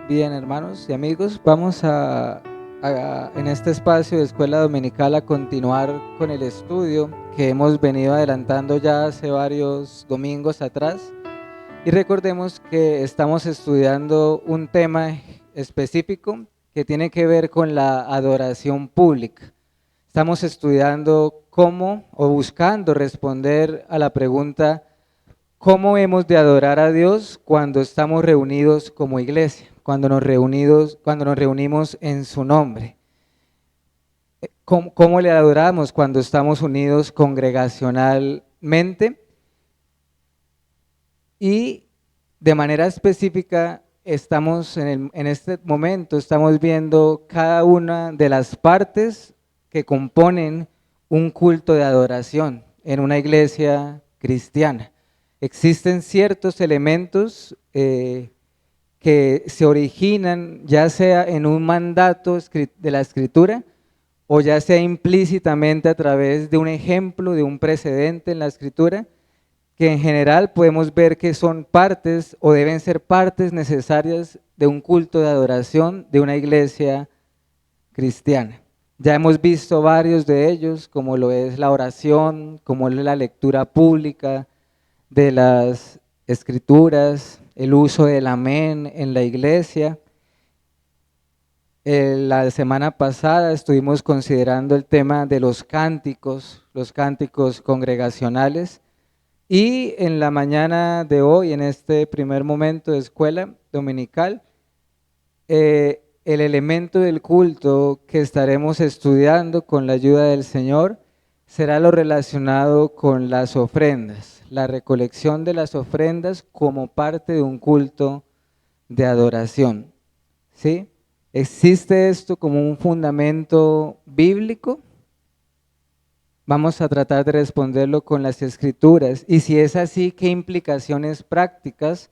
Bien, hermanos y amigos, vamos en este espacio de escuela dominical a continuar con el estudio que hemos venido adelantando ya hace varios domingos atrás. Y recordemos que estamos estudiando un tema específico que tiene que ver con la adoración pública. Estamos estudiando cómo o buscando responder a la pregunta: ¿cómo hemos de adorar a Dios cuando estamos reunidos como iglesia, cuando nos reunimos en su nombre? ¿Cómo le adoramos cuando estamos unidos congregacionalmente? Y de manera específica en este momento estamos viendo cada una de las partes que componen un culto de adoración en una iglesia cristiana. Existen ciertos elementos que se originan ya sea en un mandato de la Escritura o ya sea implícitamente a través de un ejemplo, de un precedente en la Escritura, que en general podemos ver que son partes o deben ser partes necesarias de un culto de adoración de una iglesia cristiana. Ya hemos visto varios de ellos, como lo es la oración, como es la lectura pública de las escrituras, el uso del amén en la iglesia. La semana pasada estuvimos considerando el tema de los cánticos congregacionales, y en la mañana de hoy, en este primer momento de escuela dominical, el elemento del culto que estaremos estudiando con la ayuda del Señor será lo relacionado con las ofrendas, la recolección de las ofrendas como parte de un culto de adoración. ¿Sí? ¿Existe esto como un fundamento bíblico? Vamos a tratar de responderlo con las escrituras. Y si es así, ¿qué implicaciones prácticas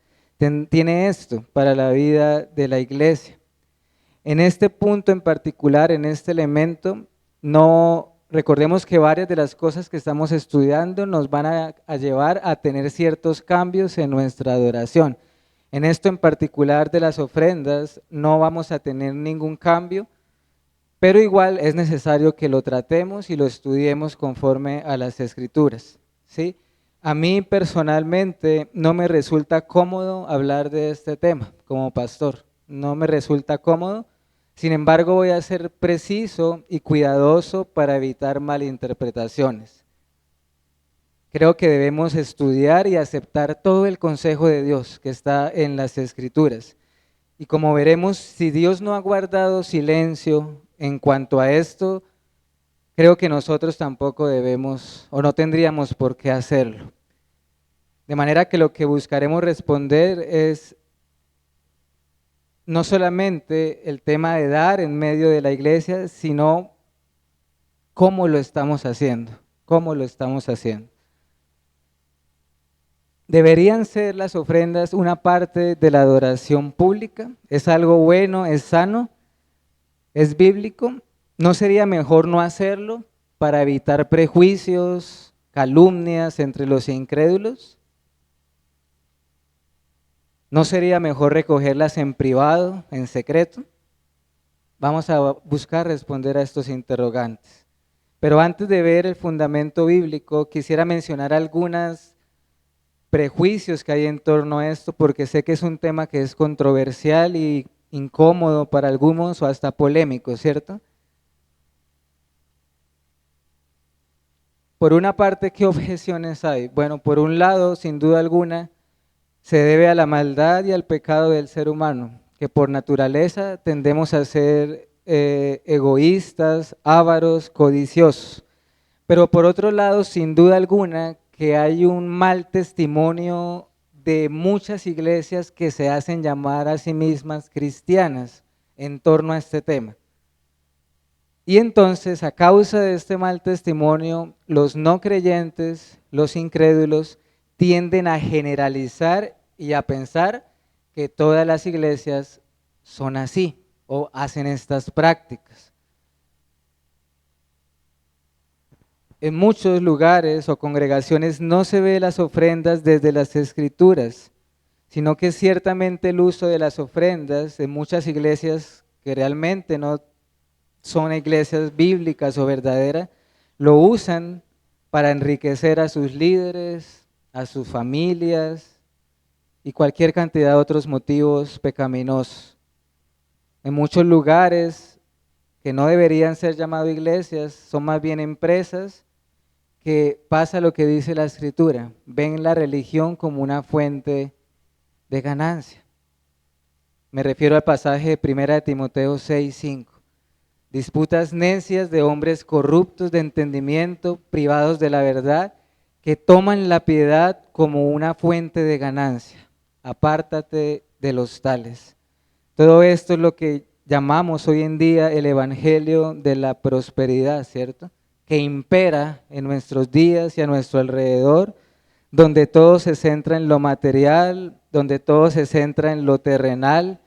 tiene esto para la vida de la iglesia? En este punto en particular, en este elemento, no recordemos que varias de las cosas que estamos estudiando nos van a llevar a tener ciertos cambios en nuestra adoración. En esto en particular de las ofrendas no vamos a tener ningún cambio, pero igual es necesario que lo tratemos y lo estudiemos conforme a las escrituras, ¿sí? A mí personalmente no me resulta cómodo hablar de este tema como pastor, no me resulta cómodo. Sin embargo, voy a ser preciso y cuidadoso para evitar malinterpretaciones. Creo que debemos estudiar y aceptar todo el consejo de Dios que está en las escrituras. Y como veremos, si Dios no ha guardado silencio en cuanto a esto, creo que nosotros tampoco debemos o no tendríamos por qué hacerlo. De manera que lo que buscaremos responder es no solamente el tema de dar en medio de la iglesia, sino cómo lo estamos haciendo, cómo lo estamos haciendo. ¿Deberían ser las ofrendas una parte de la adoración pública? ¿Es algo bueno, es sano, es bíblico? ¿No sería mejor no hacerlo para evitar prejuicios, calumnias entre los incrédulos? ¿No sería mejor recogerlas en privado, en secreto? Vamos a buscar responder a estos interrogantes. Pero antes de ver el fundamento bíblico, quisiera mencionar algunos prejuicios que hay en torno a esto, porque sé que es un tema que es controversial y incómodo para algunos o hasta polémico, ¿cierto? Por una parte, ¿qué objeciones hay? Bueno, por un lado, sin duda alguna, se debe a la maldad y al pecado del ser humano, que por naturaleza tendemos a ser egoístas, ávaros, codiciosos. Pero por otro lado, sin duda alguna, que hay un mal testimonio de muchas iglesias que se hacen llamar a sí mismas cristianas en torno a este tema. Y entonces, a causa de este mal testimonio, los no creyentes, los incrédulos, tienden a generalizar y a pensar que todas las iglesias son así o hacen estas prácticas. En muchos lugares o congregaciones no se ve las ofrendas desde las escrituras, sino que ciertamente el uso de las ofrendas en muchas iglesias que realmente no son iglesias bíblicas o verdaderas, lo usan para enriquecer a sus líderes, a sus familias y cualquier cantidad de otros motivos pecaminosos. En muchos lugares que no deberían ser llamados iglesias, son más bien empresas que pasa lo que dice la Escritura, ven la religión como una fuente de ganancia. Me refiero al pasaje de 1 de Timoteo 6:5. Disputas necias de hombres corruptos de entendimiento, privados de la verdad, que toman la piedad como una fuente de ganancia. Apártate de los tales. Todo esto es lo que llamamos hoy en día el evangelio de la prosperidad, ¿cierto? Que impera en nuestros días y a nuestro alrededor, donde todo se centra en lo material, donde todo se centra en lo terrenal,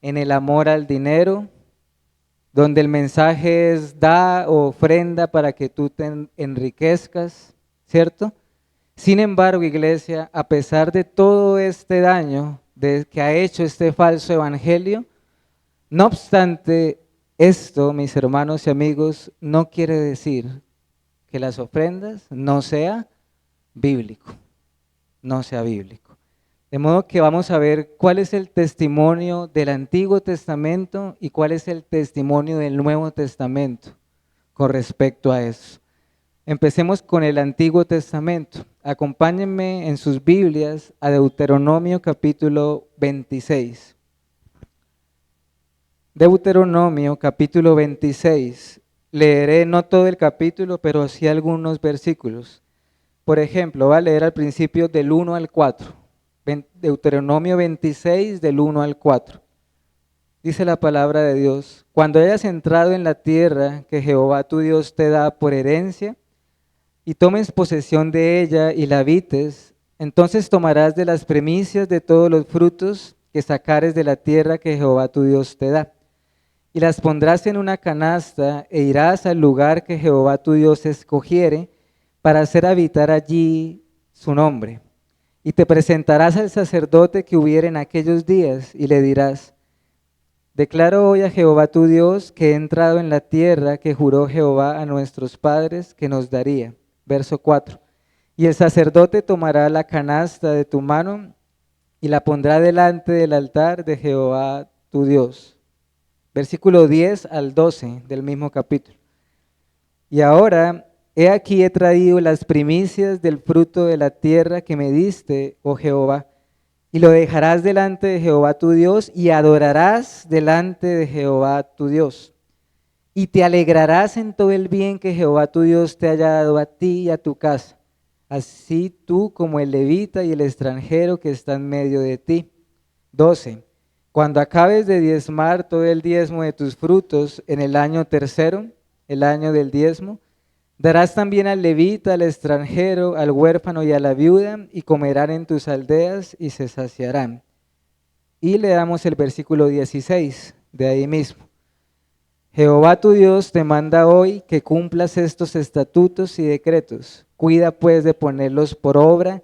en el amor al dinero, donde el mensaje es da o ofrenda para que tú te enriquezcas, ¿cierto? Sin embargo, iglesia, a pesar de todo este daño que ha hecho este falso evangelio, no obstante esto, mis hermanos y amigos, no quiere decir que las ofrendas no sea bíblico, no sea bíblico. De modo que vamos a ver cuál es el testimonio del Antiguo Testamento y cuál es el testimonio del Nuevo Testamento con respecto a eso. Empecemos con el Antiguo Testamento. Acompáñenme en sus Biblias a Deuteronomio capítulo 26. Deuteronomio capítulo 26. Leeré no todo el capítulo, pero sí algunos versículos. Por ejemplo, voy a leer al principio del 1 al 4. Deuteronomio 26 del 1 al 4. Dice la palabra de Dios: cuando hayas entrado en la tierra que Jehová tu Dios te da por herencia, y tomes posesión de ella y la habites, entonces tomarás de las primicias de todos los frutos que sacares de la tierra que Jehová tu Dios te da, y las pondrás en una canasta, e irás al lugar que Jehová tu Dios escogiere, para hacer habitar allí su nombre. Y te presentarás al sacerdote que hubiere en aquellos días, y le dirás: declaro hoy a Jehová tu Dios que he entrado en la tierra que juró Jehová a nuestros padres que nos daría. Verso 4. Y el sacerdote tomará la canasta de tu mano y la pondrá delante del altar de Jehová tu Dios. Versículo 10 al 12 del mismo capítulo. Y ahora, he aquí he traído las primicias del fruto de la tierra que me diste, oh Jehová, y lo dejarás delante de Jehová tu Dios y adorarás delante de Jehová tu Dios. Y te alegrarás en todo el bien que Jehová tu Dios te haya dado a ti y a tu casa, así tú como el levita y el extranjero que está en medio de ti. 12. Cuando acabes de diezmar todo el diezmo de tus frutos en el año tercero, el año del diezmo, darás también al levita, al extranjero, al huérfano y a la viuda, y comerán en tus aldeas y se saciarán. Y le damos el versículo 16 de ahí mismo. Jehová tu Dios te manda hoy que cumplas estos estatutos y decretos. Cuida pues de ponerlos por obra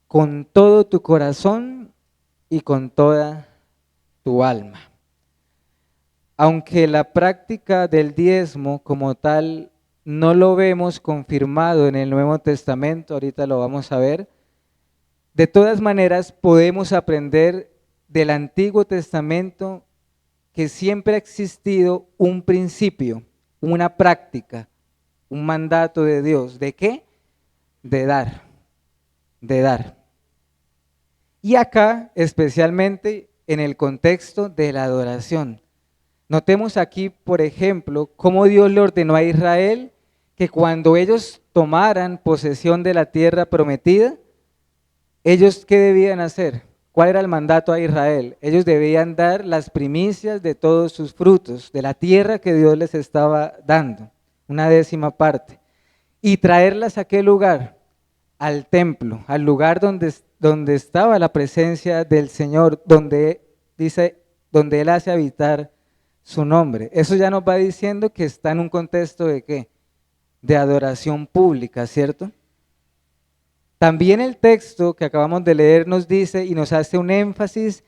con todo tu corazón y con toda tu alma. Aunque la práctica del diezmo como tal no lo vemos confirmado en el Nuevo Testamento, ahorita lo vamos a ver, de todas maneras podemos aprender del Antiguo Testamento que siempre ha existido un principio, una práctica, un mandato de Dios. ¿De qué? De dar, de dar. Y acá, especialmente en el contexto de la adoración. Notemos aquí, por ejemplo, cómo Dios le ordenó a Israel que cuando ellos tomaran posesión de la tierra prometida, ellos ¿qué debían hacer? ¿Cuál era el mandato a Israel? Ellos debían dar las primicias de todos sus frutos, de la tierra que Dios les estaba dando, una décima parte, y traerlas a qué lugar? Al templo, al lugar donde estaba la presencia del Señor, donde dice, donde Él hace habitar su nombre. Eso ya nos va diciendo que está en un contexto de ¿qué? De adoración pública, ¿cierto? También el texto que acabamos de leer nos dice y nos hace un énfasis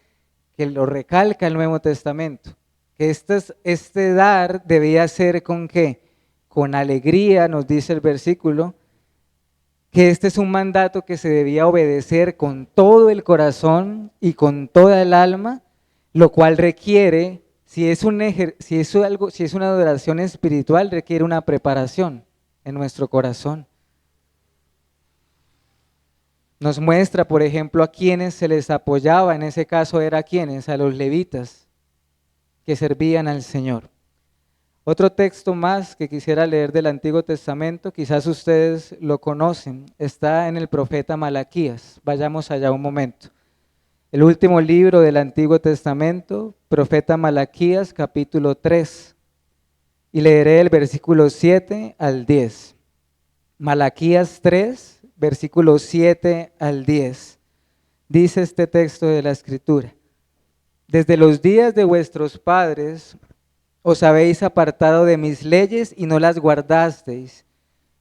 que lo recalca el Nuevo Testamento, que este dar debía ser ¿con qué? Con alegría, nos dice el versículo, que este es un mandato que se debía obedecer con todo el corazón y con toda el alma, lo cual requiere, si es una adoración espiritual, requiere una preparación en nuestro corazón. Nos muestra, por ejemplo, a quienes se les apoyaba, en ese caso era a quienes, a los levitas que servían al Señor. Otro texto más que quisiera leer del Antiguo Testamento, quizás ustedes lo conocen, está en el profeta Malaquías. Vayamos allá un momento. El último libro del Antiguo Testamento, profeta Malaquías, capítulo 3, y leeré el versículo 7 al 10. Malaquías 3, versículos 7 al 10. Dice este texto de la Escritura: desde los días de vuestros padres os habéis apartado de mis leyes y no las guardasteis.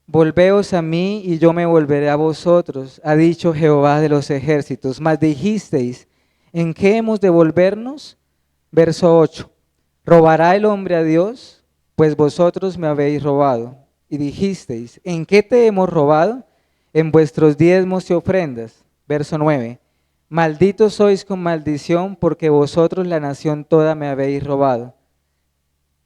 Volveos a mí y yo me volveré a vosotros, ha dicho Jehová de los ejércitos. Mas dijisteis, ¿en qué hemos de volvernos? Verso 8. ¿Robará el hombre a Dios? Pues vosotros me habéis robado. Y dijisteis, ¿en qué te hemos robado? En vuestros diezmos y ofrendas. Verso 9. Malditos sois con maldición, porque vosotros la nación toda me habéis robado.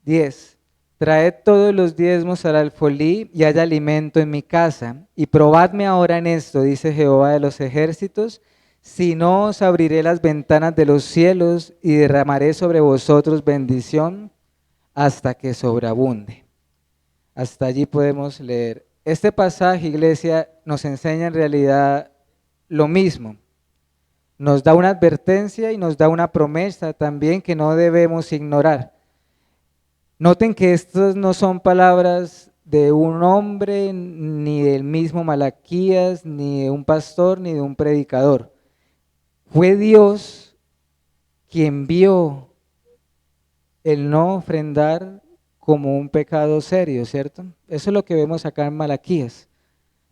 10. Traed todos los diezmos al alfolí y haya alimento en mi casa. Y probadme ahora en esto, dice Jehová de los ejércitos, si no os abriré las ventanas de los cielos y derramaré sobre vosotros bendición hasta que sobreabunde. Hasta allí podemos leer. Este pasaje, iglesia, nos enseña en realidad lo mismo. Nos da una advertencia y nos da una promesa también que no debemos ignorar. Noten que estas no son palabras de un hombre, ni del mismo Malaquías, ni de un pastor, ni de un predicador. Fue Dios quien vio el no ofrendar como un pecado serio, ¿cierto? Eso es lo que vemos acá en Malaquías.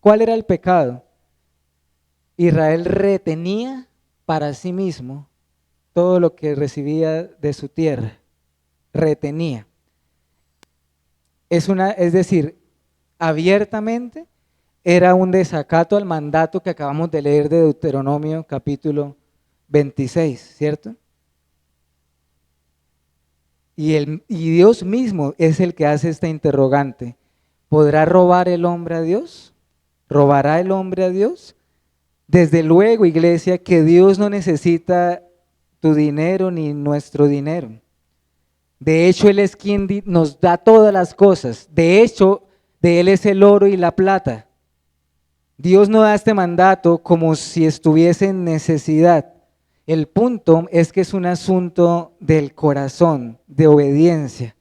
¿Cuál era el pecado? Israel retenía para sí mismo todo lo que recibía de su tierra. Retenía. Es decir, abiertamente era un desacato al mandato que acabamos de leer de Deuteronomio capítulo 26, ¿cierto? Y Dios mismo es el que hace esta interrogante. ¿Podrá robar el hombre a Dios? ¿Robará el hombre a Dios? Desde luego, iglesia, que Dios no necesita tu dinero ni nuestro dinero. De hecho, Él es quien nos da todas las cosas. De hecho, de Él es el oro y la plata. Dios no da este mandato como si estuviese en necesidad. El punto es que es un asunto del corazón, de obediencia.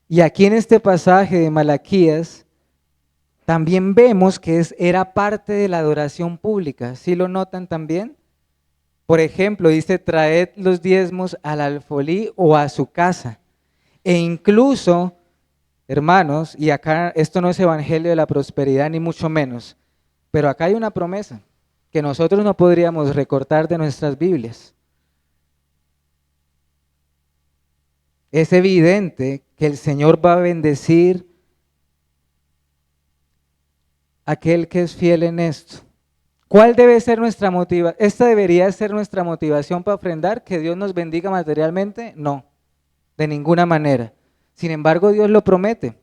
Y aquí en este pasaje de Malaquías, también vemos que era parte de la adoración pública. ¿Sí lo notan también? Por ejemplo, dice, traed los diezmos al alfolí o a su casa. E incluso, hermanos, y acá esto no es evangelio de la prosperidad ni mucho menos, pero acá hay una promesa que nosotros no podríamos recortar de nuestras Biblias. Es evidente que el Señor va a bendecir a aquel que es fiel en esto. ¿Cuál debe ser nuestra motivación? ¿Esta debería ser nuestra motivación para ofrendar? ¿Que Dios nos bendiga materialmente? No, de ninguna manera. Sin embargo, Dios lo promete.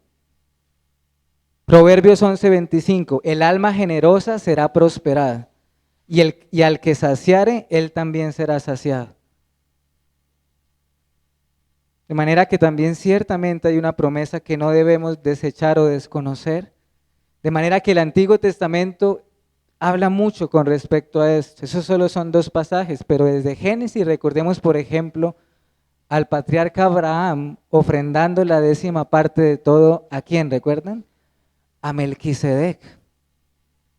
Proverbios 11:25, el alma generosa será prosperada y al que saciare, él también será saciado. De manera que también ciertamente hay una promesa que no debemos desechar o desconocer. De manera que el Antiguo Testamento habla mucho con respecto a esto. Esos solo son 2 pasajes, pero desde Génesis recordemos, por ejemplo, al patriarca Abraham ofrendando la 10ª parte de todo. ¿A quién recuerdan? A Melquisedec.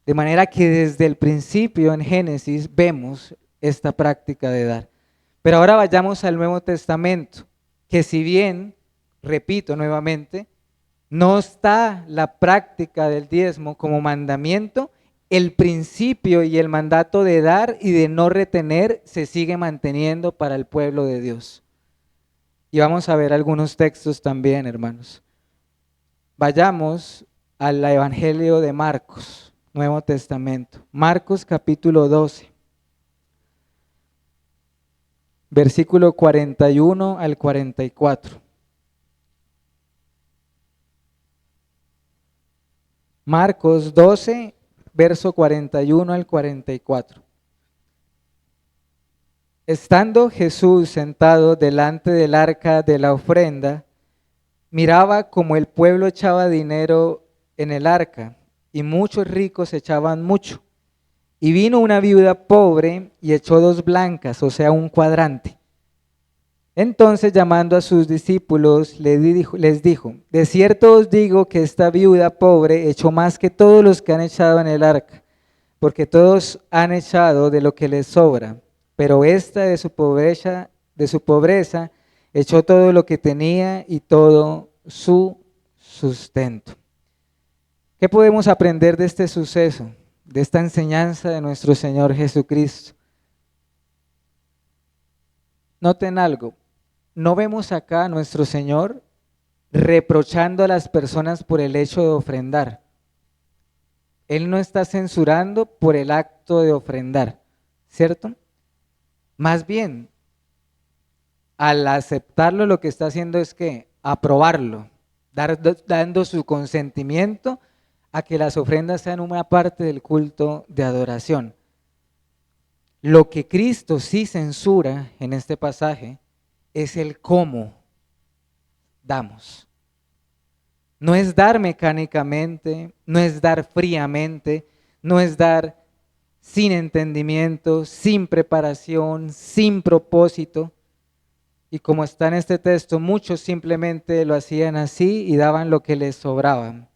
De manera que desde el principio en Génesis vemos esta práctica de dar. Pero ahora vayamos al Nuevo Testamento, que si bien, repito nuevamente, no está la práctica del diezmo como mandamiento, el principio y el mandato de dar y de no retener se sigue manteniendo para el pueblo de Dios. Y vamos a ver algunos textos también, hermanos. Vayamos al Evangelio de Marcos, Nuevo Testamento. Marcos capítulo 12, versículo 41 al 44. Marcos 12, verso 41 al 44. Estando Jesús sentado delante del arca de la ofrenda, miraba como el pueblo echaba dinero en el arca, y muchos ricos echaban mucho. Y vino una viuda pobre y echó 2 blancas, o sea, un cuadrante. Entonces, llamando a sus discípulos, les dijo: de cierto os digo que esta viuda pobre echó más que todos los que han echado en el arca, porque todos han echado de lo que les sobra, pero esta de su pobreza echó todo lo que tenía y todo su sustento. ¿Qué podemos aprender de este suceso, de esta enseñanza de nuestro Señor Jesucristo? Noten algo, no vemos acá a nuestro Señor reprochando a las personas por el hecho de ofrendar. Él no está censurando por el acto de ofrendar, ¿cierto? Más bien, al aceptarlo, lo que está haciendo es que aprobarlo, dando su consentimiento a que las ofrendas sean una parte del culto de adoración. Lo que Cristo sí censura en este pasaje es el cómo damos. No es dar mecánicamente, no es dar fríamente, no es dar sin entendimiento, sin preparación, sin propósito. Y como está en este texto, muchos simplemente lo hacían así y daban lo que les sobraba.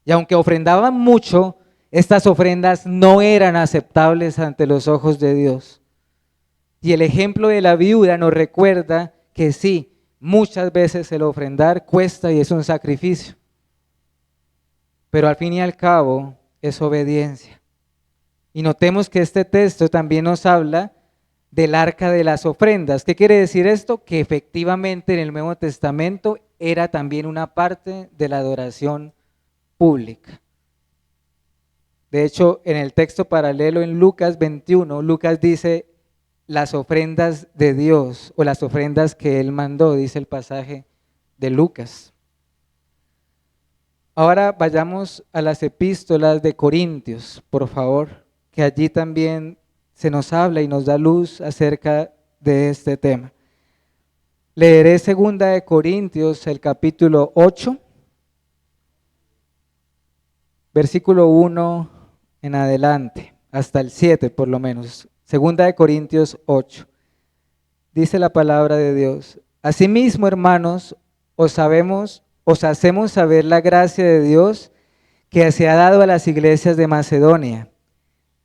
Y aunque ofrendaban mucho, estas ofrendas no eran aceptables ante los ojos de Dios. Y el ejemplo de la viuda nos recuerda que sí, muchas veces el ofrendar cuesta y es un sacrificio. Pero al fin y al cabo es obediencia. Y notemos que este texto también nos habla del arca de las ofrendas. ¿Qué quiere decir esto? Que efectivamente en el Nuevo Testamento era también una parte de la adoración pública. De hecho, en el texto paralelo en Lucas 21, Lucas dice las ofrendas de Dios o las ofrendas que Él mandó, dice el pasaje de Lucas. Ahora vayamos a las epístolas de Corintios, por favor, que allí también se nos habla y nos da luz acerca de este tema. Leeré 2 de Corintios, el capítulo 8, versículo 1 en adelante, hasta el 7 por lo menos. 2 de Corintios 8. Dice la palabra de Dios: asimismo, hermanos, os hacemos saber la gracia de Dios que se ha dado a las iglesias de Macedonia,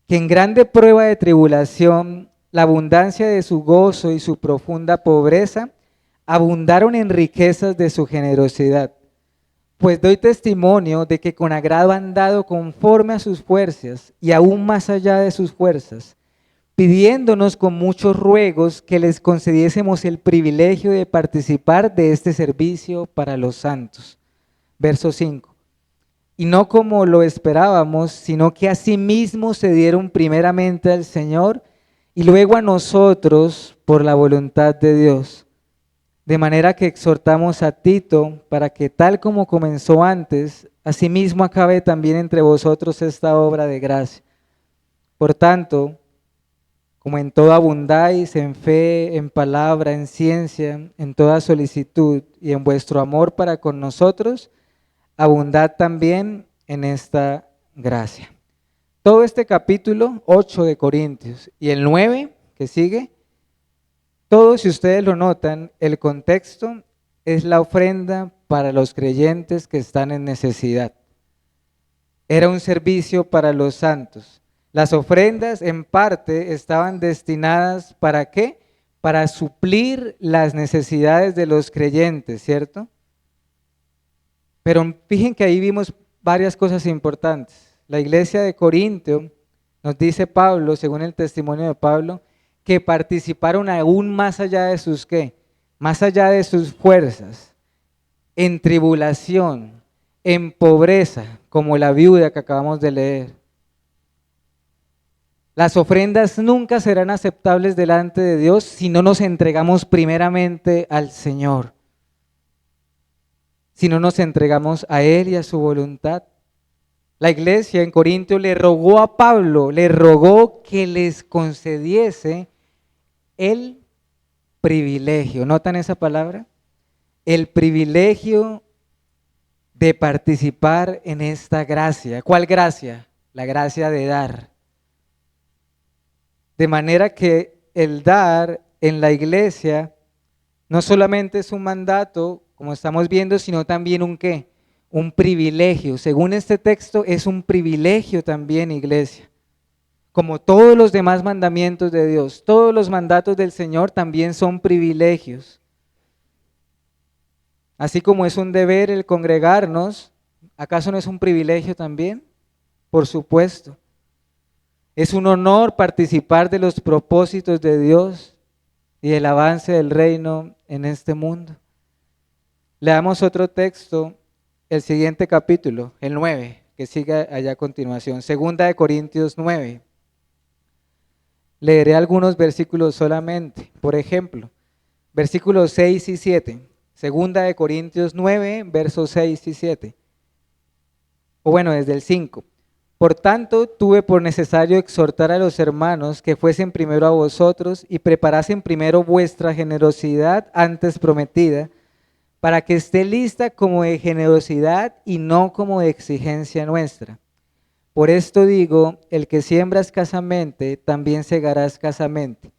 que en grande prueba de tribulación, la abundancia de su gozo y su profunda pobreza abundaron en riquezas de su generosidad. Pues doy testimonio de que con agrado han dado conforme a sus fuerzas y aún más allá de sus fuerzas, pidiéndonos con muchos ruegos que les concediésemos el privilegio de participar de este servicio para los santos. Verso 5. Y no como lo esperábamos, sino que asimismo se dieron primeramente al Señor y luego a nosotros por la voluntad de Dios. De manera que exhortamos a Tito para que tal como comenzó antes, asimismo acabe también entre vosotros esta obra de gracia. Por tanto, como en todo abundáis, en fe, en palabra, en ciencia, en toda solicitud y en vuestro amor para con nosotros, abundad también en esta gracia. Todo este capítulo 8 de Corintios y el 9 que sigue, todo, si ustedes lo notan, el contexto es la ofrenda para los creyentes que están en necesidad. Era un servicio para los santos. Las ofrendas en parte estaban destinadas ¿para qué? Para suplir las necesidades de los creyentes, ¿cierto? Pero fíjense que ahí vimos varias cosas importantes. La iglesia de Corinto Nos dice Pablo, según el testimonio de Pablo, que participaron aún más allá de sus ¿qué? Más allá de sus fuerzas, en tribulación, en pobreza, como la viuda que acabamos de leer. Las ofrendas nunca serán aceptables delante de Dios si no nos entregamos primeramente al Señor, si no nos entregamos a Él y a su voluntad. La iglesia en Corinto le rogó a Pablo, le rogó que les concediese el privilegio. ¿Notan esa palabra? El privilegio de participar en esta gracia. ¿Cuál gracia? La gracia de dar. De manera que el dar en la iglesia no solamente es un mandato, como estamos viendo, sino también un ¿qué? Un privilegio. Según este texto, es un privilegio también, iglesia. Como todos los demás mandamientos de Dios, todos los mandatos del Señor también son privilegios. Así como es un deber el congregarnos, ¿acaso no es un privilegio también? Por supuesto. Es un honor participar de los propósitos de Dios y del avance del reino en este mundo. Leamos otro texto, el siguiente capítulo, el 9, que sigue allá a continuación, Segunda de Corintios 9. Leeré algunos versículos solamente. Por ejemplo, versículos 6 y 7. Segunda de Corintios 9, versos 6 y 7. O bueno, desde el 5. Por tanto, tuve por necesario exhortar a los hermanos que fuesen primero a vosotros y preparasen primero vuestra generosidad antes prometida, para que esté lista como de generosidad y no como de exigencia nuestra. Por esto digo, el que siembra escasamente, también segará escasamente,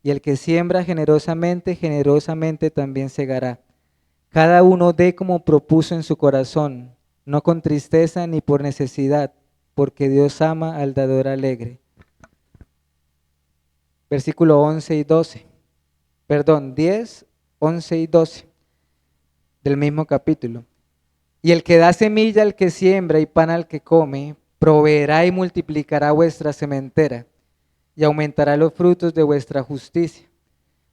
y el que siembra generosamente, generosamente también segará. Cada uno dé como propuso en su corazón, no con tristeza ni por necesidad, porque Dios ama al dador alegre. Versículo 11 y 12. Perdón, 10, 11 y 12 del mismo capítulo. Y el que da semilla al que siembra y pan al que come, proveerá y multiplicará vuestra sementera y aumentará los frutos de vuestra justicia,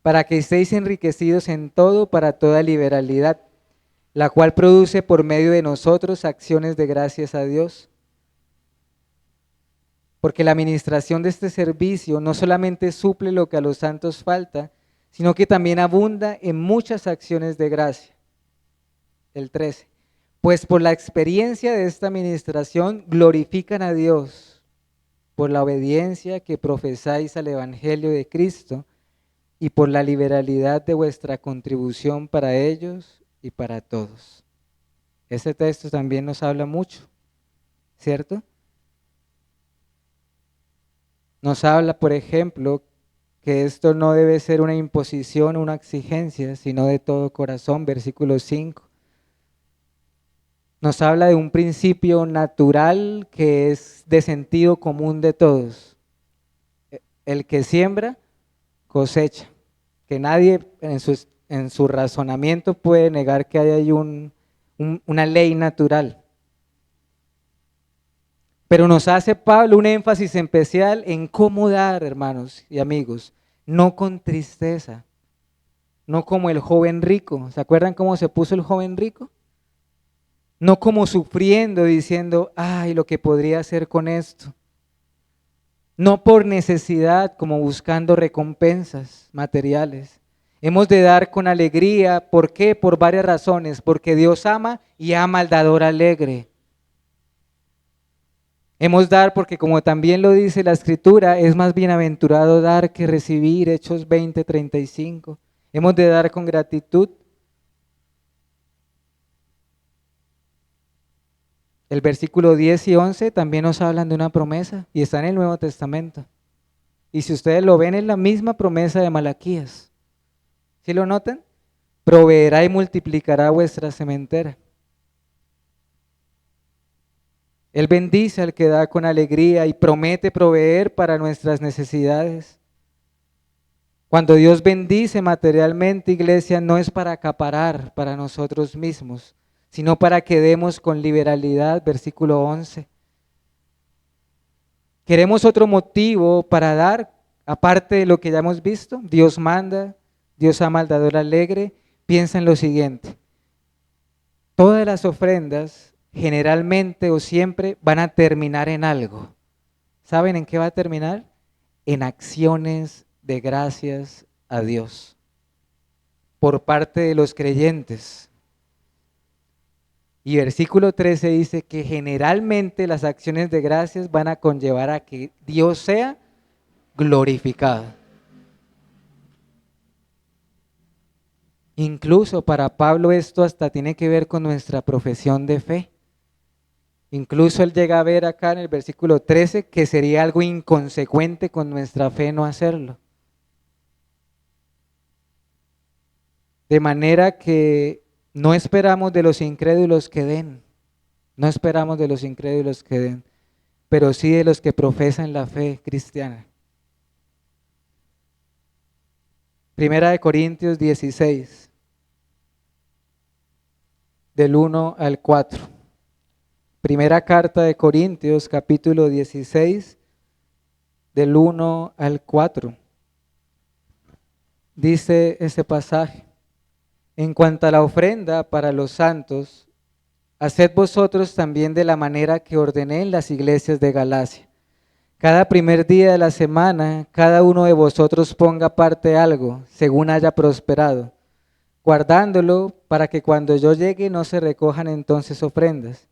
para que estéis enriquecidos en todo para toda liberalidad, la cual produce por medio de nosotros acciones de gracias a Dios. Porque la administración de este servicio no solamente suple lo que a los santos falta, sino que también abunda en muchas acciones de gracia. El 13. Pues por la experiencia de esta administración glorifican a Dios por la obediencia que profesáis al Evangelio de Cristo y por la liberalidad de vuestra contribución para ellos y para todos. Este texto también nos habla mucho, ¿cierto? Nos habla, por ejemplo, que esto no debe ser una imposición o una exigencia, sino de todo corazón, versículo 5. Nos habla de un principio natural que es de sentido común de todos. El que siembra, cosecha. Que nadie en su razonamiento puede negar que hay ahí una ley natural. Pero nos hace Pablo un énfasis especial en cómo dar, hermanos y amigos, no con tristeza, no como el joven rico. ¿Se acuerdan cómo se puso el joven rico? No como sufriendo, diciendo, ay, lo que podría hacer con esto. No por necesidad, como buscando recompensas materiales. Hemos de dar con alegría. ¿Por qué? Por varias razones. Porque Dios ama y ama al dador alegre. Hemos de dar porque, como también lo dice la Escritura, es más bienaventurado dar que recibir. Hechos 20:35. Hemos de dar con gratitud. El versículo 10 y 11 también nos hablan de una promesa y está en el Nuevo Testamento. Y si ustedes lo ven, es la misma promesa de Malaquías. ¿Sí lo notan? Proveerá y multiplicará vuestra sementera. Él bendice al que da con alegría y promete proveer para nuestras necesidades. Cuando Dios bendice materialmente, iglesia, no es para acaparar para nosotros mismos, sino para que demos con liberalidad, versículo 11. ¿Queremos otro motivo para dar, aparte de lo que ya hemos visto? Dios manda, Dios ama al dador alegre. Piensa en lo siguiente: todas las ofrendas generalmente o siempre van a terminar en algo. ¿Saben en qué va a terminar? En acciones de gracias a Dios por parte de los creyentes. Y versículo 13 dice que generalmente las acciones de gracias van a conllevar a que Dios sea glorificado. Incluso para Pablo esto hasta tiene que ver con nuestra profesión de fe. Incluso él llega a ver acá en el versículo 13 que sería algo inconsecuente con nuestra fe no hacerlo. De manera que no esperamos de los incrédulos que den, no esperamos de los incrédulos que den, pero sí de los que profesan la fe cristiana. Primera de Corintios 16, del 1 al 4. Primera carta de Corintios, capítulo 16, del 1 al 4. Dice ese pasaje: en cuanto a la ofrenda para los santos, haced vosotros también de la manera que ordené en las iglesias de Galacia. Cada primer día de la semana, cada uno de vosotros ponga aparte algo, según haya prosperado, guardándolo para que cuando yo llegue no se recojan entonces ofrendas.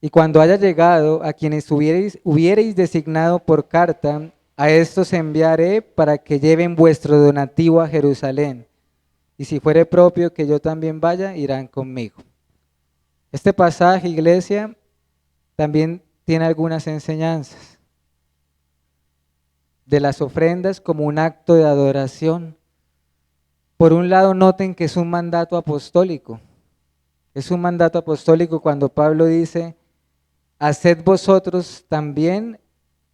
Y cuando haya llegado, a quienes hubiereis designado por carta, a estos enviaré para que lleven vuestro donativo a Jerusalén. Y si fuere propio que yo también vaya, irán conmigo. Este pasaje, iglesia, también tiene algunas enseñanzas de las ofrendas como un acto de adoración. Por un lado, noten que es un mandato apostólico. Es un mandato apostólico cuando Pablo dice: haced vosotros también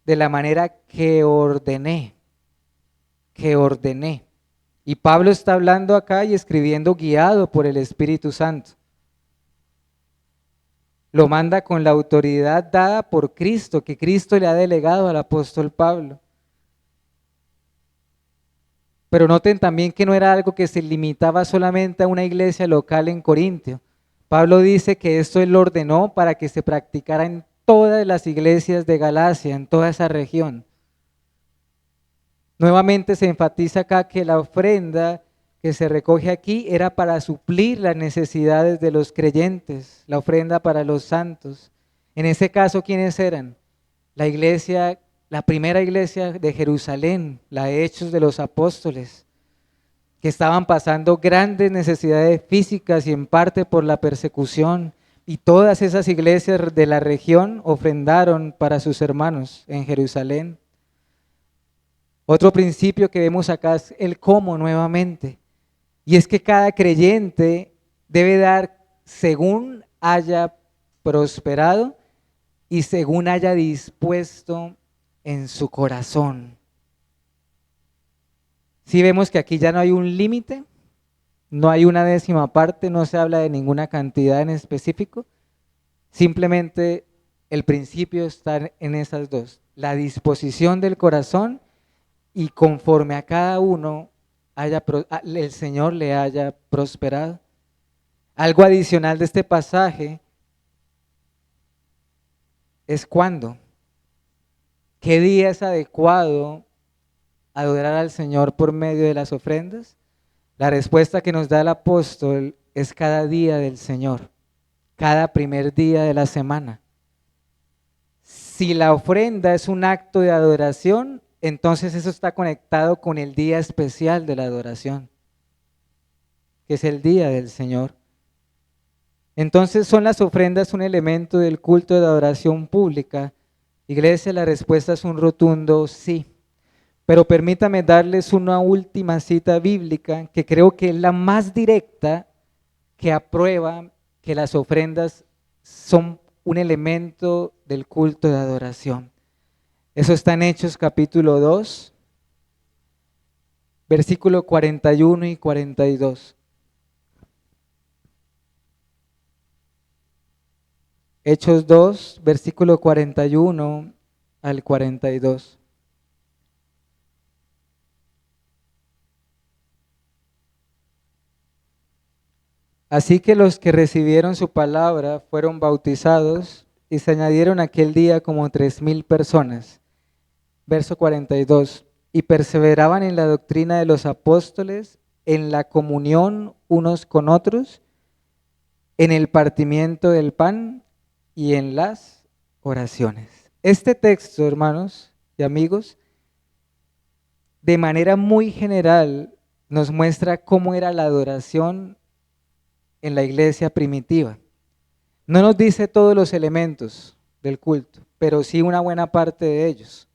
de la manera que ordené, que ordené. Y Pablo está hablando acá y escribiendo guiado por el Espíritu Santo. Lo manda con la autoridad dada por Cristo, que Cristo le ha delegado al apóstol Pablo. Pero noten también que no era algo que se limitaba solamente a una iglesia local en Corintio. Pablo dice que esto él lo ordenó para que se practicara en todas las iglesias de Galacia, en toda esa región. Nuevamente se enfatiza acá que la ofrenda que se recoge aquí era para suplir las necesidades de los creyentes, la ofrenda para los santos. En ese caso, ¿quiénes eran? La iglesia, la primera iglesia de Jerusalén, la de Hechos de los Apóstoles, que estaban pasando grandes necesidades físicas y en parte por la persecución. Y todas esas iglesias de la región ofrendaron para sus hermanos en Jerusalén. Otro principio que vemos acá es el cómo nuevamente. Y es que cada creyente debe dar según haya prosperado y según haya dispuesto en su corazón. Si vemos que aquí ya no hay un límite, no hay una décima parte, no se habla de ninguna cantidad en específico, simplemente el principio está en esas dos: la disposición del corazón y conforme a cada uno el Señor le haya prosperado. Algo adicional de este pasaje es cuándo, qué día es adecuado adorar al Señor por medio de las ofrendas. La respuesta que nos da el apóstol es cada día del Señor, cada primer día de la semana. Si la ofrenda es un acto de adoración, entonces eso está conectado con el día especial de la adoración, que es el día del Señor. Entonces, ¿son las ofrendas un elemento del culto de adoración pública? Iglesia, la respuesta es un rotundo sí. Pero permítame darles una última cita bíblica que creo que es la más directa, que aprueba que las ofrendas son un elemento del culto de adoración. Eso está en Hechos capítulo 2, versículo 41 y 42. Hechos 2, versículo 41 al 42. Así que los que recibieron su palabra fueron bautizados y se añadieron aquel día como 3,000 personas. Verso 42. Y perseveraban en la doctrina de los apóstoles, en la comunión unos con otros, en el partimiento del pan y en las oraciones. Este texto, hermanos y amigos, de manera muy general nos muestra cómo era la adoración en la iglesia primitiva. No nos dice todos los elementos del culto, pero sí una buena parte de ellos.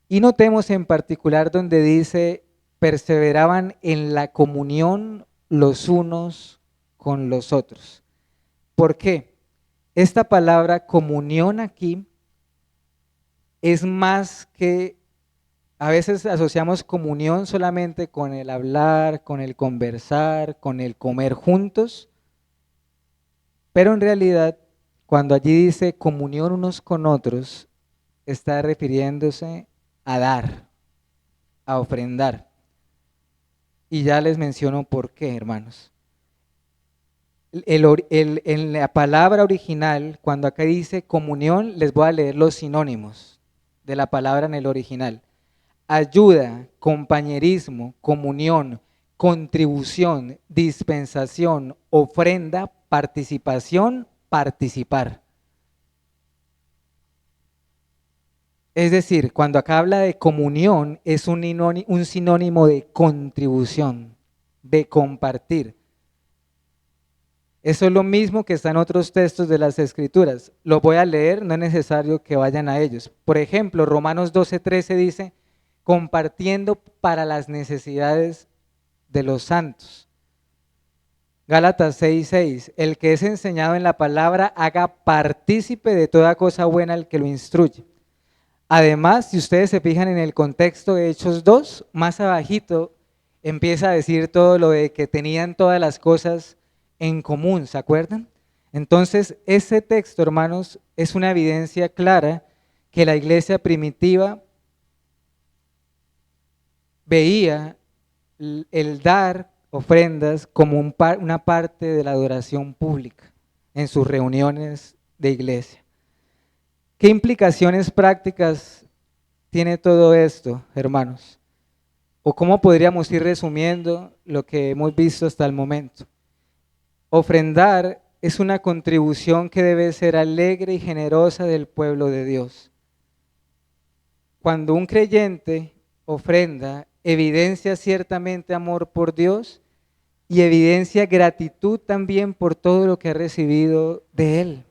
Y notemos en particular donde dice, perseveraban en la comunión los unos con los otros. ¿Por qué? Esta palabra comunión aquí es más que, a veces asociamos comunión solamente con el hablar, con el conversar, con el comer juntos, pero en realidad cuando allí dice comunión unos con otros, está refiriéndose a dar, a ofrendar. Y ya les menciono por qué, hermanos. En la palabra original, cuando acá dice comunión, les voy a leer los sinónimos de la palabra en el original. Ayuda, compañerismo, comunión, contribución, dispensación, ofrenda, participación, participar. Es decir, cuando acá habla de comunión, es un sinónimo de contribución, de compartir. Eso es lo mismo que está en otros textos de las Escrituras. Lo voy a leer, no es necesario que vayan a ellos. Por ejemplo, Romanos 12:13 dice, compartiendo para las necesidades de los santos. Gálatas 6:6, el que es enseñado en la palabra haga partícipe de toda cosa buena al que lo instruye. Además, si ustedes se fijan en el contexto de Hechos 2, más abajito empieza a decir todo lo de que tenían todas las cosas en común, ¿se acuerdan? Entonces, ese texto, hermanos, es una evidencia clara que la iglesia primitiva veía el dar ofrendas como una parte de la adoración pública en sus reuniones de iglesia. ¿Qué implicaciones prácticas tiene todo esto, hermanos? ¿O cómo podríamos ir resumiendo lo que hemos visto hasta el momento? Ofrendar es una contribución que debe ser alegre y generosa del pueblo de Dios. Cuando un creyente ofrenda, evidencia ciertamente amor por Dios y evidencia gratitud también por todo lo que ha recibido de Él.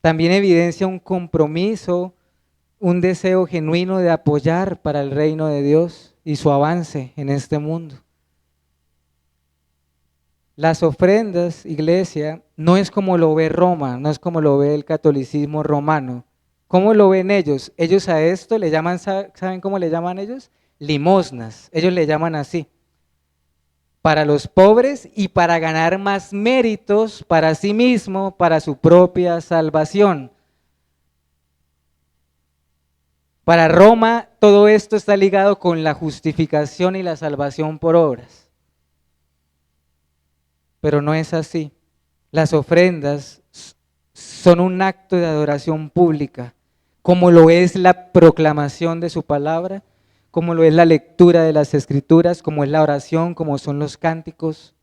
También evidencia un compromiso, un deseo genuino de apoyar para el reino de Dios y su avance en este mundo. Las ofrendas, iglesia, no es como lo ve Roma, no es como lo ve el catolicismo romano. ¿Cómo lo ven ellos? Ellos a esto le llaman, ¿saben cómo le llaman ellos? Limosnas, ellos le llaman así. Para los pobres y para ganar más méritos para sí mismo, para su propia salvación. Para Roma todo esto está ligado con la justificación y la salvación por obras. Pero no es así. Las ofrendas son un acto de adoración pública, como lo es la proclamación de su palabra, como lo es la lectura de las Escrituras, como es la oración, como son los cánticos.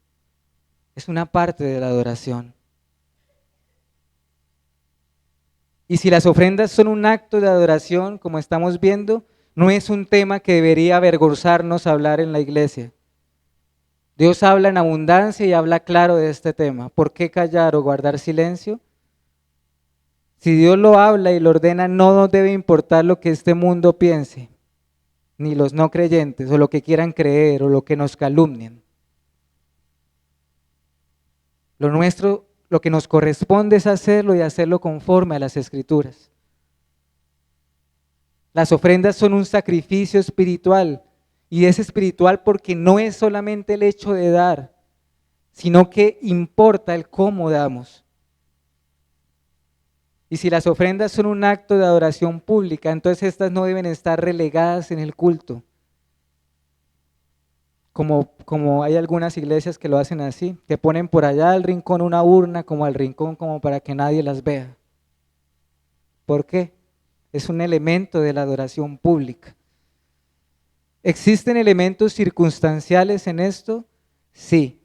Es una parte de la adoración. Y si las ofrendas son un acto de adoración, como estamos viendo, no es un tema que debería avergonzarnos hablar en la iglesia. Dios habla en abundancia y habla claro de este tema. ¿Por qué callar o guardar silencio? Si Dios lo habla y lo ordena, no nos debe importar lo que este mundo piense, ni los no creyentes, o lo que quieran creer, o lo que nos calumnien. Lo nuestro, lo que nos corresponde es hacerlo y hacerlo conforme a las Escrituras. Las ofrendas son un sacrificio espiritual, y es espiritual porque no es solamente el hecho de dar, sino que importa el cómo damos. Y si las ofrendas son un acto de adoración pública, entonces estas no deben estar relegadas en el culto, como hay algunas iglesias que lo hacen así, que ponen por allá al rincón una urna, como al rincón, como para que nadie las vea. ¿Por qué? Es un elemento de la adoración pública. ¿Existen elementos circunstanciales en esto? Sí.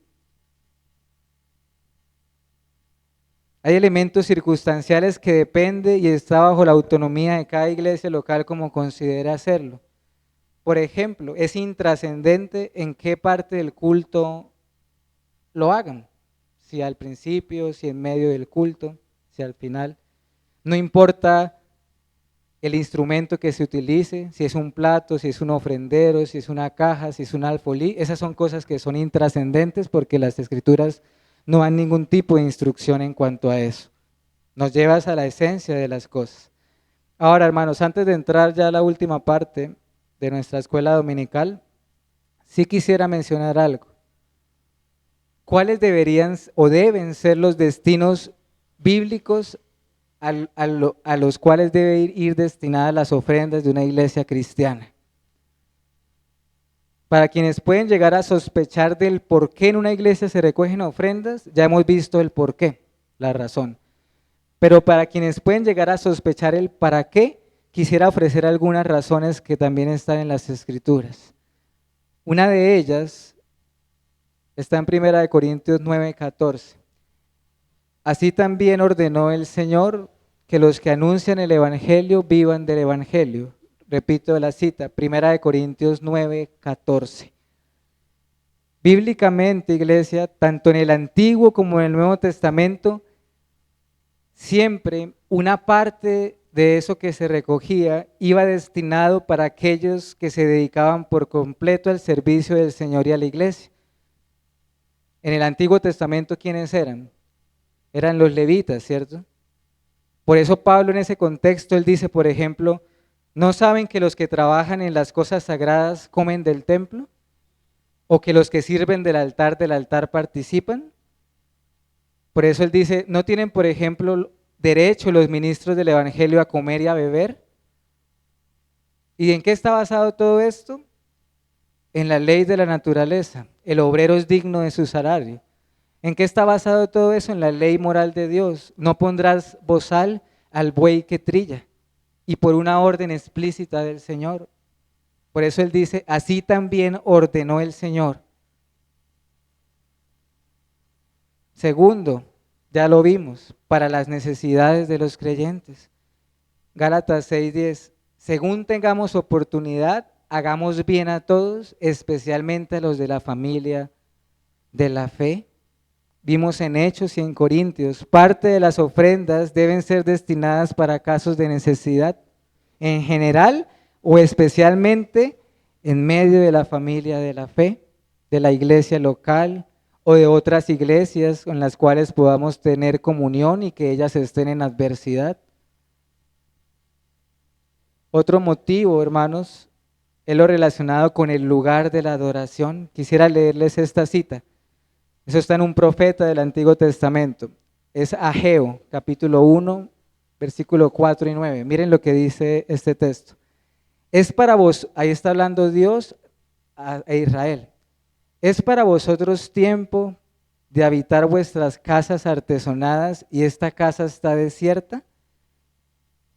Hay elementos circunstanciales que depende y está bajo la autonomía de cada iglesia local como considere hacerlo. Por ejemplo, es intrascendente en qué parte del culto lo hagan, si al principio, si en medio del culto, si al final. No importa el instrumento que se utilice, si es un plato, si es un ofrendero, si es una caja, si es un alfolí, esas son cosas que son intrascendentes porque las escrituras no dan ningún tipo de instrucción en cuanto a eso. Nos llevas a la esencia de las cosas. Ahora, hermanos, antes de entrar ya a la última parte de nuestra escuela dominical, sí quisiera mencionar algo. ¿Cuáles deberían o deben ser los destinos bíblicos a los cuales debe ir destinadas las ofrendas de una iglesia cristiana? Para quienes pueden llegar a sospechar del por qué en una iglesia se recogen ofrendas, ya hemos visto el por qué, la razón. Pero para quienes pueden llegar a sospechar el para qué, quisiera ofrecer algunas razones que también están en las Escrituras. Una de ellas está en 1 Corintios 9:14. Así también ordenó el Señor que los que anuncian el Evangelio vivan del Evangelio. Repito la cita, 1 Corintios 9:14. Bíblicamente, iglesia, tanto en el Antiguo como en el Nuevo Testamento, siempre una parte de eso que se recogía iba destinado para aquellos que se dedicaban por completo al servicio del Señor y a la iglesia. En el Antiguo Testamento, ¿quiénes eran? Eran los levitas, ¿cierto? Por eso Pablo en ese contexto, él dice, por ejemplo, ¿no saben que los que trabajan en las cosas sagradas comen del templo? ¿O que los que sirven del altar participan? Por eso él dice, ¿no tienen, por ejemplo, derecho los ministros del Evangelio a comer y a beber? ¿Y en qué está basado todo esto? En la ley de la naturaleza. El obrero es digno de su salario. ¿En qué está basado todo eso? En la ley moral de Dios. No pondrás bozal al buey que trilla. Y por una orden explícita del Señor. Por eso él dice, así también ordenó el Señor. Segundo, ya lo vimos, para las necesidades de los creyentes. Gálatas 6:10, según tengamos oportunidad, hagamos bien a todos, especialmente a los de la familia de la fe. Vimos en Hechos y en Corintios, parte de las ofrendas deben ser destinadas para casos de necesidad, en general o especialmente en medio de la familia de la fe, de la iglesia local o de otras iglesias con las cuales podamos tener comunión y que ellas estén en adversidad. Otro motivo, hermanos, es lo relacionado con el lugar de la adoración. Quisiera leerles esta cita. Eso está en un profeta del Antiguo Testamento. Es Ageo, capítulo 1, versículo 4 y 9. Miren lo que dice este texto. Es para vos, ahí está hablando Dios a Israel. Es para vosotros tiempo de habitar vuestras casas artesonadas y esta casa está desierta.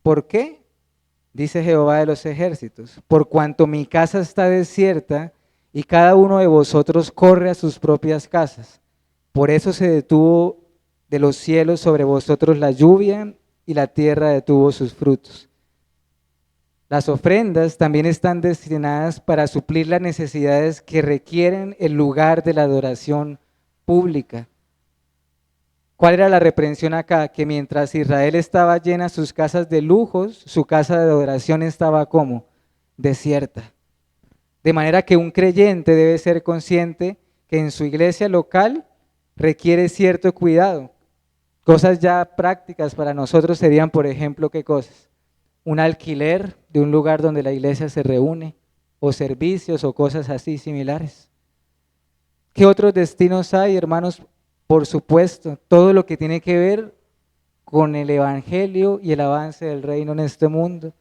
¿Por qué? Dice Jehová de los ejércitos. Por cuanto mi casa está desierta y cada uno de vosotros corre a sus propias casas. Por eso se detuvo de los cielos sobre vosotros la lluvia y la tierra detuvo sus frutos. Las ofrendas también están destinadas para suplir las necesidades que requieren el lugar de la adoración pública. ¿Cuál era la reprensión acá? Que mientras Israel estaba llena sus casas de lujos, su casa de adoración estaba como desierta. De manera que un creyente debe ser consciente que en su iglesia local requiere cierto cuidado. Cosas ya prácticas para nosotros serían, por ejemplo, ¿qué cosas? Un alquiler de un lugar donde la iglesia se reúne, o servicios o cosas así similares. ¿Qué otros destinos hay, hermanos? Por supuesto, todo lo que tiene que ver con el evangelio y el avance del reino en este mundo.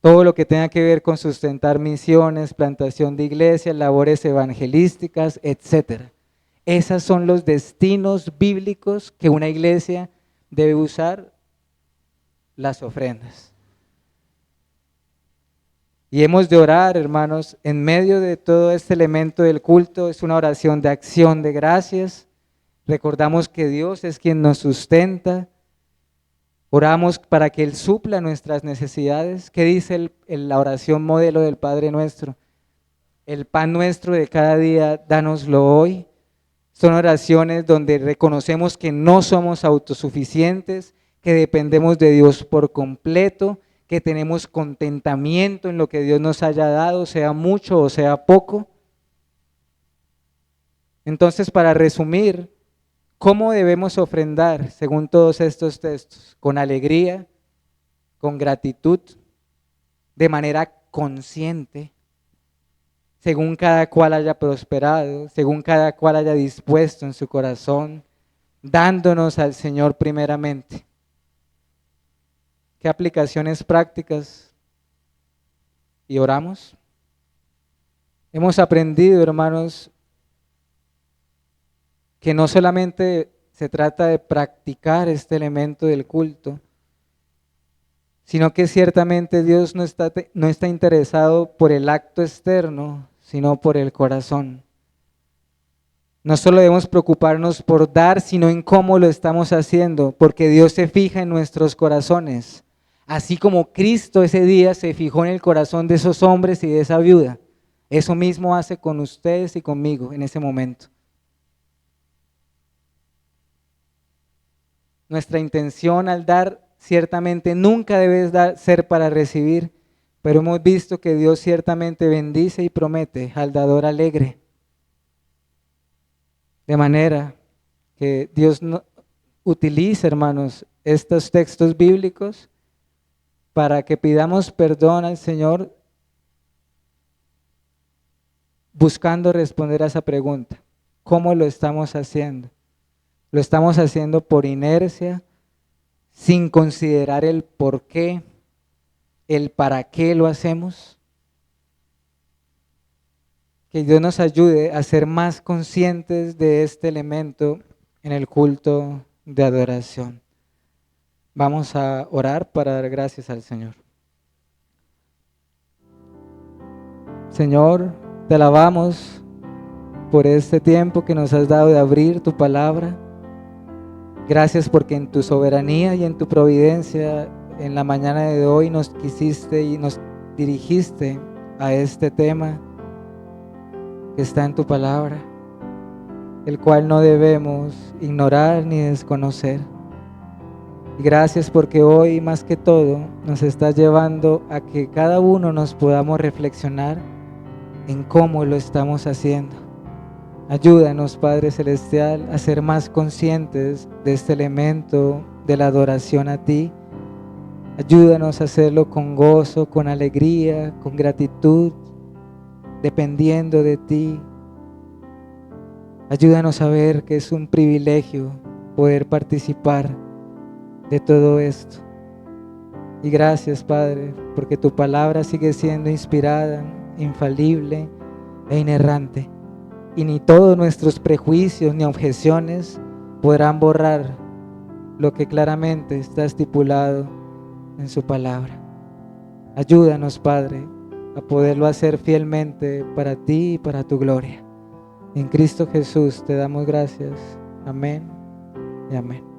Todo lo que tenga que ver con sustentar misiones, plantación de iglesias, labores evangelísticas, etcétera. Esos son los destinos bíblicos que una iglesia debe usar las ofrendas. Y hemos de orar, hermanos, en medio de todo este elemento del culto, es una oración de acción de gracias. Recordamos que Dios es quien nos sustenta. Oramos para que Él supla nuestras necesidades. ¿Qué dice la oración modelo del Padre Nuestro? El pan nuestro de cada día, dánoslo hoy. Son oraciones donde reconocemos que no somos autosuficientes, que dependemos de Dios por completo, que tenemos contentamiento en lo que Dios nos haya dado, sea mucho o sea poco. Entonces, para resumir, ¿cómo debemos ofrendar según todos estos textos? Con alegría, con gratitud, de manera consciente, según cada cual haya prosperado, según cada cual haya dispuesto en su corazón, dándonos al Señor primeramente. ¿Qué aplicaciones prácticas? Y oramos. Hemos aprendido, hermanos, que no solamente se trata de practicar este elemento del culto, sino que ciertamente Dios no está interesado por el acto externo, sino por el corazón. No solo debemos preocuparnos por dar, sino en cómo lo estamos haciendo, porque Dios se fija en nuestros corazones, así como Cristo ese día se fijó en el corazón de esos hombres y de esa viuda. Eso mismo hace con ustedes y conmigo en ese momento. Nuestra intención al dar ciertamente nunca debe ser para recibir, pero hemos visto que Dios ciertamente bendice y promete al dador alegre. De manera que Dios utiliza, hermanos, estos textos bíblicos para que pidamos perdón al Señor buscando responder a esa pregunta. ¿Cómo lo estamos haciendo? ¿Lo estamos haciendo por inercia, sin considerar el por qué, el para qué lo hacemos? Que Dios nos ayude a ser más conscientes de este elemento en el culto de adoración. Vamos a orar para dar gracias al Señor. Señor, te alabamos por este tiempo que nos has dado de abrir tu palabra. Gracias porque en tu soberanía y en tu providencia en la mañana de hoy nos quisiste y nos dirigiste a este tema que está en tu palabra, el cual no debemos ignorar ni desconocer. Y gracias porque hoy más que todo nos estás llevando a que cada uno nos podamos reflexionar en cómo lo estamos haciendo. Ayúdanos, Padre Celestial, a ser más conscientes de este elemento de la adoración a ti. Ayúdanos a hacerlo con gozo, con alegría, con gratitud, dependiendo de ti. Ayúdanos a ver que es un privilegio poder participar de todo esto. Y gracias, Padre, porque tu palabra sigue siendo inspirada, infalible e inerrante. Y ni todos nuestros prejuicios ni objeciones podrán borrar lo que claramente está estipulado en su palabra. Ayúdanos, Padre, a poderlo hacer fielmente para ti y para tu gloria. En Cristo Jesús te damos gracias. Amén y amén.